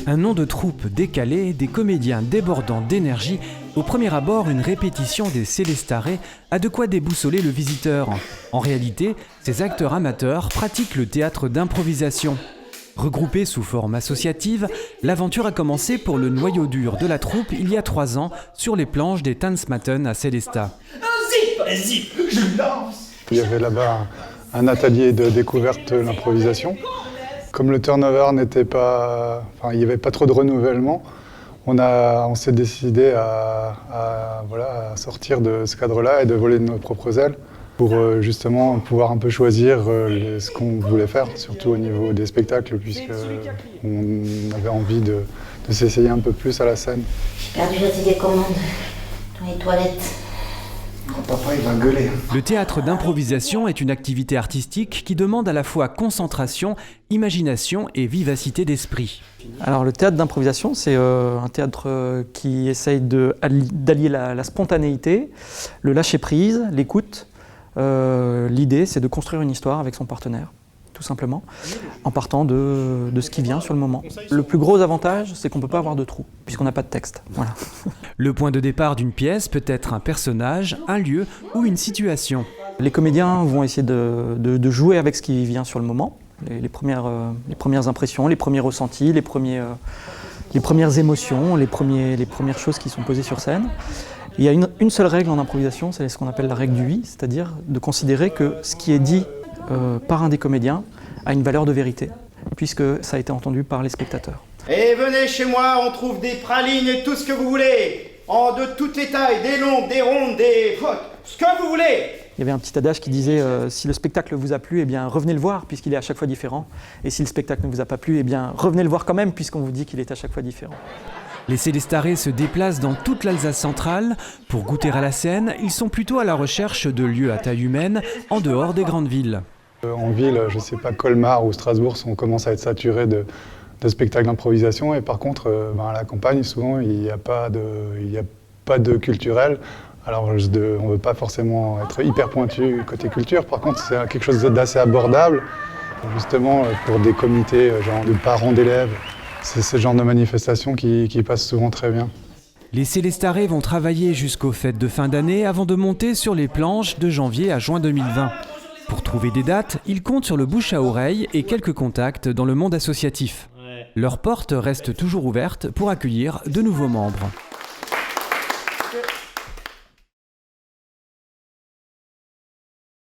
Un nom de troupe décalé, des comédiens débordants d'énergie. Au premier abord, une répétition des Célestarés a de quoi déboussoler le visiteur. En réalité, ces acteurs amateurs pratiquent le théâtre d'improvisation. Regroupés sous forme associative, l'aventure a commencé pour le noyau dur de la troupe il y a 3 ans sur les planches des Tanzmatten à Sélestat. Zip, je lance. Il y avait là-bas un atelier de découverte de l'improvisation. Comme le turnover n'était pas... Enfin, il n'y avait pas trop de renouvellement, on s'est décidé à sortir de ce cadre-là et de voler de nos propres ailes pour justement pouvoir un peu choisir ce qu'on voulait faire, surtout au niveau des spectacles, puisqu'on avait envie de s'essayer un peu plus à la scène. J'ai perdu la télécommande dans les toilettes. Oh, papa, il va gueuler. Le théâtre d'improvisation est une activité artistique qui demande à la fois concentration, imagination et vivacité d'esprit. Alors le théâtre d'improvisation, c'est un théâtre qui essaye d'allier la spontanéité, le lâcher-prise, l'écoute. L'idée, c'est de construire une histoire avec son partenaire, tout simplement, en partant de ce qui vient sur le moment. Le plus gros avantage, c'est qu'on ne peut pas avoir de trou, puisqu'on n'a pas de texte. Voilà. Le point de départ d'une pièce peut être un personnage, un lieu ou une situation. Les comédiens vont essayer de jouer avec ce qui vient sur le moment, les premières impressions, les premiers ressentis, les premières émotions, les premières choses qui sont posées sur scène. Il y a une seule règle en improvisation, c'est ce qu'on appelle la règle du oui, c'est-à-dire de considérer que ce qui est dit par un des comédiens a une valeur de vérité, puisque ça a été entendu par les spectateurs. Et venez chez moi, on trouve des pralines et tout ce que vous voulez, de toutes les tailles, des longues, des rondes, ce que vous voulez. Il y avait un petit adage qui disait si le spectacle vous a plu, eh bien revenez le voir puisqu'il est à chaque fois différent. Et si le spectacle ne vous a pas plu, eh bien revenez le voir quand même puisqu'on vous dit qu'il est à chaque fois différent. Les Célestarés se déplacent dans toute l'Alsace centrale. Pour goûter à la scène, ils sont plutôt à la recherche de lieux à taille humaine, en dehors des grandes villes. En ville, je ne sais pas, Colmar ou Strasbourg, on commence à être saturé de spectacles d'improvisation. Et par contre, à la campagne, souvent, il n'y a pas de culturel. Alors, on ne veut pas forcément être hyper pointu côté culture. Par contre, c'est quelque chose d'assez abordable, justement pour des comités genre de parents d'élèves. C'est ce genre de manifestation qui passe souvent très bien. Les Célestarés vont travailler jusqu'aux fêtes de fin d'année avant de monter sur les planches de janvier à juin 2020. Pour trouver des dates, ils comptent sur le bouche à oreille et quelques contacts dans le monde associatif. Leurs portes restent toujours ouvertes pour accueillir de nouveaux membres.